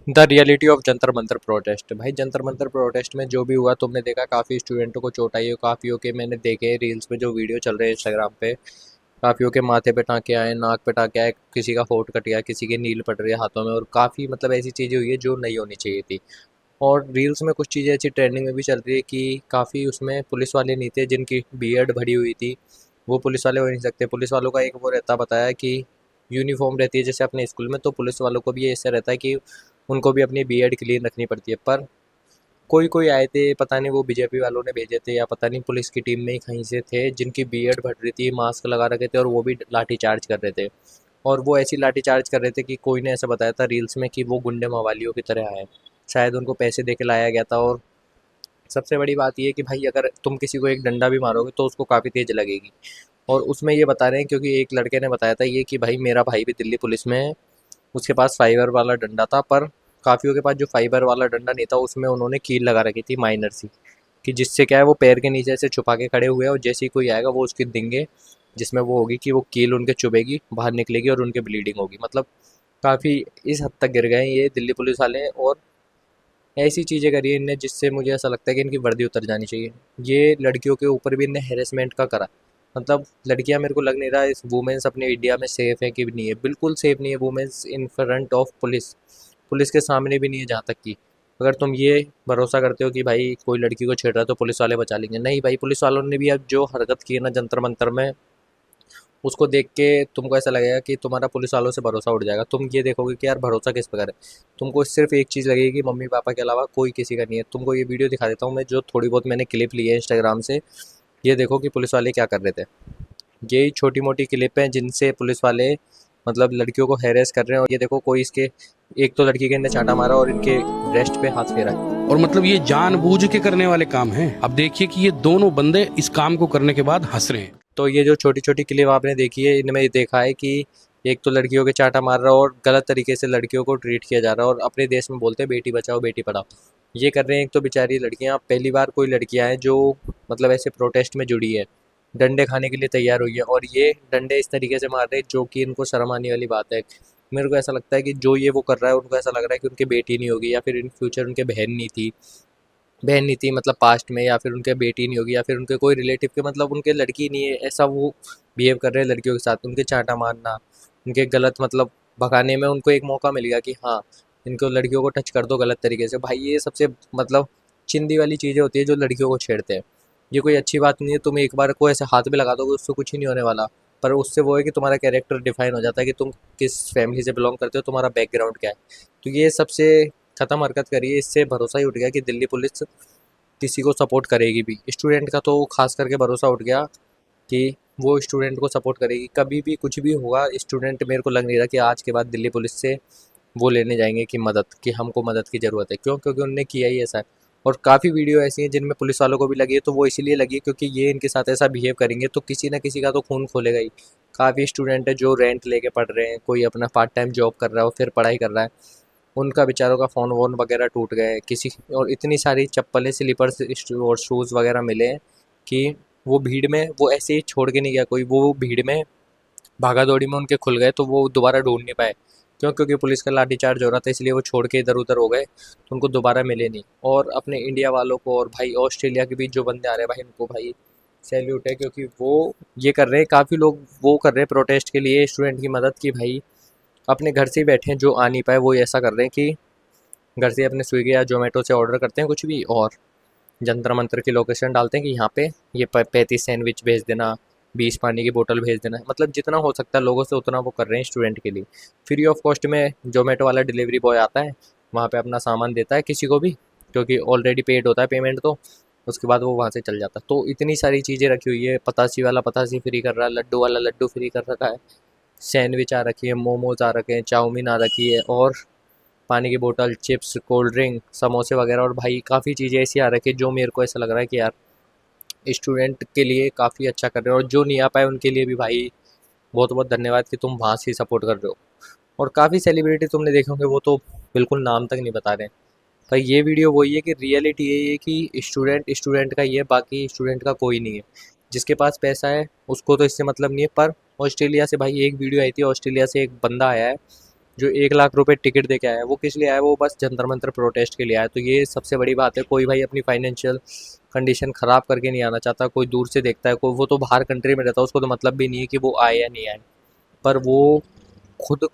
The reality of Jantar Mantar protest. भाई Jantar Mantar protest में जो भी हुआ तुमने देखा, काफ़ी स्टूडेंटों को चोट आई है, काफ़ियों के मैंने देखे रील्स में जो वीडियो चल रहे हैं इंस्टाग्राम पे। काफ़ियों के माथे पे टाँके आए, नाक पे टाँके आए, किसी का होंठ कट गया, किसी की नील पड़ रही है हाथों में, और काफ़ी मतलब ऐसी चीज़ें हुई है जो नहीं होनी चाहिए थी। और रील्स में कुछ चीज़ें ऐसी ट्रेंडिंग में भी चल रही है कि काफ़ी उसमें पुलिस वाले नहीं थे जिनकी बीएड भरी हुई थी, वो पुलिस वाले हो नहीं सकते। पुलिस वालों का एक वो रहता बताया कि यूनिफॉर्म रहती है जैसे अपने स्कूल में, तो पुलिस वालों को भी ऐसा रहता है कि उनको भी अपनी बीएड क्लीन रखनी पड़ती है। पर कोई कोई आए थे, पता नहीं वो बीजेपी वालों ने भेजे थे या पता नहीं पुलिस की टीम में ही कहीं से थे, जिनकी बीएड भर रही थी, मास्क लगा रखे थे और वो भी लाठी चार्ज कर रहे थे। और वो ऐसी लाठी चार्ज कर रहे थे कि कोई ने ऐसा बताया था रील्स में कि वो गुंडे मवालियों की तरह आए, शायद उनको पैसे दे के लाया गया था। और सबसे बड़ी बात ये है कि भाई अगर तुम किसी को एक डंडा भी मारोगे तो उसको काफ़ी तेज़ लगेगी। और उसमें ये बता रहे हैं क्योंकि एक लड़के ने बताया था ये कि भाई मेरा भाई भी दिल्ली पुलिस में है, उसके पास फाइबर वाला डंडा था, पर काफ़ियों के पास जो फाइबर वाला डंडा नहीं था उसमें उन्होंने कील लगा रखी थी माइनर सी, कि जिससे क्या है वो पैर के नीचे से छुपा के खड़े हुए हैं और जैसे ही कोई आएगा वो उसकी देंगे, जिसमें वो होगी कि वो कील उनके चुभेगी, बाहर निकलेगी और उनके ब्लीडिंग होगी। मतलब काफ़ी इस हद तक गिर गए हैं ये दिल्ली पुलिस वाले, और ऐसी चीज़ें करी है इनने जिससे मुझे ऐसा लगता है कि इनकी वर्दी उतर जानी चाहिए। ये लड़कियों के ऊपर भी इनने हेरेसमेंट का करा। मतलब लड़कियां, मेरे को लग नहीं रहा इस वुमेन्स अपने इंडिया में सेफ़ है कि नहीं है, बिल्कुल सेफ़ नहीं है women's in front of police. Police के सामने भी नहीं है जहाँ तक कि अगर तुम ये भरोसा करते हो कि भाई कोई लड़की को छेड़ रहा है तो पुलिस वाले बचा लेंगे, नहीं भाई, पुलिस वालों ने भी अब जो हरकत की है ना जंतर मंतर में, उसको देख के तुमको ऐसा लगेगा कि तुम्हारा पुलिस वालों से भरोसा उठ जाएगा। तुम ये देखोगे कि यार भरोसा किस पर करें। तुमको सिर्फ एक चीज़ लगेगी कि मम्मी पापा के अलावा कोई किसी का नहीं है। तुमको ये वीडियो दिखा देता हूँ मैं, जो थोड़ी बहुत मैंने क्लिप ली है इंस्टाग्राम से। ये देखो कि पुलिस वाले क्या कर रहे थे। यही छोटी मोटी क्लिप हैं जिनसे पुलिस वाले मतलब लड़कियों को हैरेस कर रहे हैं। और ये देखो कोई इसके, एक तो लड़की के इनने चांटा मारा और इनके ब्रेस्ट पे हाथ फेरा है। और मतलब ये जानबूझ के करने वाले काम हैं। अब देखिए कि ये दोनों बंदे इस काम को करने के बाद हंस रहे हैं। तो ये जो छोटी छोटी क्लिप आपने देखी है इनमें ये देखा है कि एक तो लड़कियों के चांटा मार रहा है और गलत तरीके से लड़कियों को ट्रीट किया जा रहा है, और अपने देश में बोलते हैं बेटी बचाओ बेटी पढ़ाओ। ये कर रहे हैं। एक तो बेचारी लड़कियां, पहली बार कोई लड़कियां हैं जो मतलब ऐसे प्रोटेस्ट में जुड़ी है, डंडे खाने के लिए तैयार हुई है, और ये डंडे इस तरीके से मार रहे हैं जो कि इनको शर्म आने वाली बात है। मेरे को ऐसा लगता है कि जो ये वो कर रहा है उनको ऐसा लग रहा है कि उनकी बेटी नहीं होगी, या फिर इन फ्यूचर उनके बहन नहीं थी मतलब पास्ट में, या फिर उनके बेटी नहीं होगी, या फिर उनके कोई रिलेटिव के मतलब उनके लड़की नहीं है, ऐसा वो बिहेव कर रहे हैं लड़कियों के साथ। उनके चांटा मारना, उनके गलत मतलब भगाने में उनको एक मौका मिल गया कि हाँ इनको लड़कियों को टच कर दो गलत तरीके से। भाई ये सबसे मतलब चिंदी वाली चीज़ें होती है जो लड़कियों को छेड़ते हैं। ये कोई अच्छी बात नहीं है। तुम एक बार को ऐसे हाथ में लगा दोगे उससे कुछ ही नहीं होने वाला, पर उससे वो है कि तुम्हारा कैरेक्टर डिफाइन हो जाता है कि तुम किस फैमिली से बिलोंग करते हो, तुम्हारा बैकग्राउंड क्या है। तो ये सबसे ख़त्म हरकत करी है। इससे भरोसा ही उठ गया कि दिल्ली पुलिस किसी को सपोर्ट करेगी भी। स्टूडेंट का तो खास करके भरोसा उठ गया कि वो स्टूडेंट को सपोर्ट करेगी। कभी भी कुछ भी होगा स्टूडेंट, मेरे को लग नहीं रहा कि आज के बाद दिल्ली पुलिस से वो लेने जाएंगे कि मदद, कि हमको मदद की ज़रूरत है। क्यों? क्योंकि उनने किया ही ऐसा है। और काफ़ी वीडियो ऐसी हैं जिनमें पुलिस वालों को भी लगी है, तो वो इसीलिए लगी है क्योंकि ये इनके साथ ऐसा बिहेव करेंगे तो किसी ना किसी का तो खून खोलेगा ही। काफ़ी स्टूडेंट है जो रेंट लेके पढ़ रहे हैं, कोई अपना पार्ट टाइम जॉब कर रहा है और फिर पढ़ाई कर रहा है, उनका बेचारों का फ़ोन वोन वगैरह टूट गए किसी। और इतनी सारी चप्पलें, स्लीपर्स और शूज़ वगैरह मिले हैं कि वो भीड़ में वो ऐसे ही छोड़ के नहीं गया कोई, वो भीड़ में भागा दौड़ी में उनके खुल गए तो वो दोबारा ढूंढ नहीं पाए। क्यों? क्योंकि पुलिस का लाठीचार्ज हो रहा था, इसलिए वो छोड़ के इधर उधर हो गए तो उनको दोबारा मिले नहीं। और अपने इंडिया वालों को और भाई ऑस्ट्रेलिया के बीच जो बंदे आ रहे हैं भाई, उनको भाई सैल्यूट है, क्योंकि वो ये कर रहे हैं। काफ़ी लोग वो कर रहे हैं प्रोटेस्ट के लिए स्टूडेंट की मदद की भाई, अपने घर से ही बैठे हैं, जो आ नहीं पाए वो ऐसा कर रहे हैं कि घर से अपने स्विगी या जोमेटो से ऑर्डर करते हैं कुछ भी, और जंतर मंतर की लोकेशन डालते हैं कि यहाँ पे ये 35 सैंडविच भेज देना, 20 पानी की बोतल भेज देना। मतलब जितना हो सकता है लोगों से उतना वो कर रहे हैं स्टूडेंट के लिए। फ्री ऑफ कॉस्ट में जोमेटो वाला डिलीवरी बॉय आता है, वहाँ पे अपना सामान देता है किसी को भी, क्योंकि ऑलरेडी पेड होता है पेमेंट, तो उसके बाद वो वहाँ से चल जाता है। तो इतनी सारी चीज़ें रखी हुई है। पतासी वाला पतासी फ्री कर रहा है, लड्डू वाला लड्डू फ्री कर रखा है, सैंडविच आ रखी है, मोमोज आ रखे हैं, चाउमीन आ रखी है, और पानी की बोतल, चिप्स, कोल्ड ड्रिंक, समोसे वगैरह। और भाई काफ़ी चीज़ें ऐसी आ रखी है जो मेरे को ऐसा लग रहा है कि यार स्टूडेंट के लिए काफ़ी अच्छा कर रहे हो, और जो नहीं आ पाए उनके लिए भी भाई बहुत बहुत धन्यवाद कि तुम वहाँ से ही सपोर्ट कर रहे हो। और काफ़ी सेलिब्रिटी तुमने देखे होंगे वो तो बिल्कुल नाम तक नहीं बता रहे हैं। भाई ये वीडियो वही है कि रियलिटी यही है कि स्टूडेंट स्टूडेंट का ही है, बाकी स्टूडेंट का कोई नहीं है। जिसके पास पैसा है उसको तो इससे मतलब नहीं है। पर ऑस्ट्रेलिया से भाई एक वीडियो आई थी, ऑस्ट्रेलिया से एक बंदा आया है जो 1 लाख रुपए टिकट दे के आया है वो किस लिए आया है? वो बस जंतर मंतर प्रोटेस्ट के लिए आया है। तो ये सबसे बड़ी बात है। कोई भाई अपनी फाइनेंशियल कंडीशन ख़राब करके नहीं आना चाहता। कोई दूर से देखता है, कोई वो तो बाहर कंट्री में रहता है, उसको तो मतलब भी नहीं है कि वो आए या नहीं आए। पर वो खुद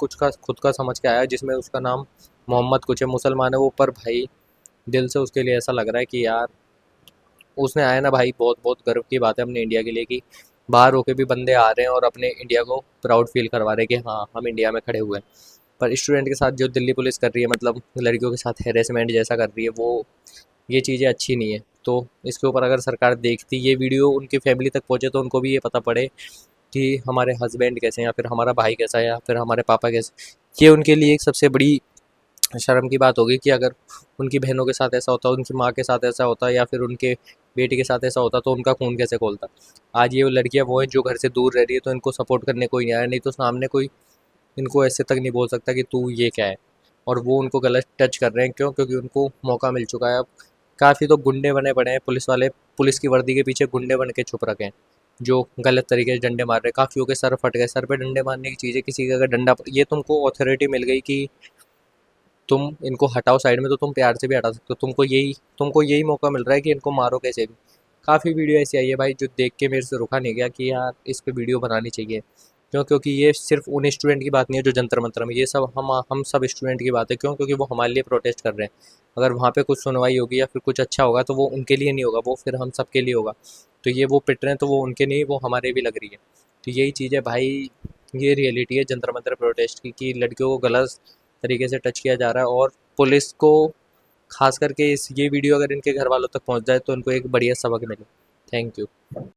का समझ के आया, जिसमें उसका नाम मोहम्मद कुछ है, मुसलमान है वो। पर भाई दिल से उसके लिए ऐसा लग रहा है कि यार उसने आया ना भाई, बहुत बहुत गर्व की बात है अपने इंडिया के लिए कि बाहर होके भी बंदे आ रहे हैं और अपने इंडिया को प्राउड फील करवा रहे हैं कि हाँ हम इंडिया में खड़े हुए हैं। पर स्टूडेंट के साथ जो दिल्ली पुलिस कर रही है, मतलब लड़कियों के साथ हेरेसमेंट जैसा कर रही है, वो ये चीज़ें अच्छी नहीं है। तो इसके ऊपर अगर सरकार देखती, ये वीडियो उनकी फैमिली तक पहुँचे, तो उनको भी ये पता पड़े कि हमारे हस्बैंड कैसे हैं, या फिर हमारा भाई कैसा है, या फिर हमारे पापा कैसे। ये उनके लिए एक सबसे बड़ी शर्म की बात होगी कि अगर उनकी बहनों के साथ ऐसा होता, उनकी माँ के साथ ऐसा होता, या फिर उनके बेटी के साथ ऐसा होता, तो उनका खून कैसे खोलता। आज ये लड़कियां वो हैं जो घर से दूर रह रही है, तो इनको सपोर्ट करने कोई नहीं आया, नहीं तो सामने कोई इनको ऐसे तक नहीं बोल सकता कि तू ये क्या है। और वो उनको गलत टच कर रहे हैं, क्यों? क्योंकि उनको मौका मिल चुका है अब। काफ़ी तो गुंडे बने पड़े हैं पुलिस वाले, पुलिस की वर्दी के पीछे गुंडे बन के छुप रखे हैं, जो गलत तरीके से डंडे मार रहे हैं। काफ़ियों के सर फट गए। सर पे डंडे मारने की चीज़ है, किसी का अगर डंडा, ये तुमको अथॉरिटी मिल गई कि तुम इनको हटाओ साइड में, तो तुम प्यार से भी हटा सकते हो। तुमको यही मौका मिल रहा है कि इनको मारो कैसे भी। काफ़ी वीडियो ऐसी आई है भाई जो देख के मेरे से रुका नहीं गया कि यार इस पे वीडियो बनानी चाहिए। क्यों? क्योंकि ये सिर्फ उन स्टूडेंट की बात नहीं है जो जंतर मंतर में, ये सब हम सब स्टूडेंट की बात है। क्यों? क्योंकि वो हमारे लिए प्रोटेस्ट कर रहे हैं। अगर वहाँ पे कुछ सुनवाई होगी या फिर कुछ अच्छा होगा, तो वो उनके लिए नहीं होगा, वो फिर हम सब के लिए होगा। तो ये वो पिट रहे हैं, तो वो उनके नहीं, वो हमारे भी लग रही है। तो यही चीज़ है भाई, ये रियलिटी है जंतर मंतर प्रोटेस्ट की, कि लड़कियों को गलत तरीके से टच किया जा रहा है। और पुलिस को खास करके ये वीडियो अगर इनके घर वालों तक पहुंच जाए, तो इनको एक बढ़िया सबक मिले। Thank you.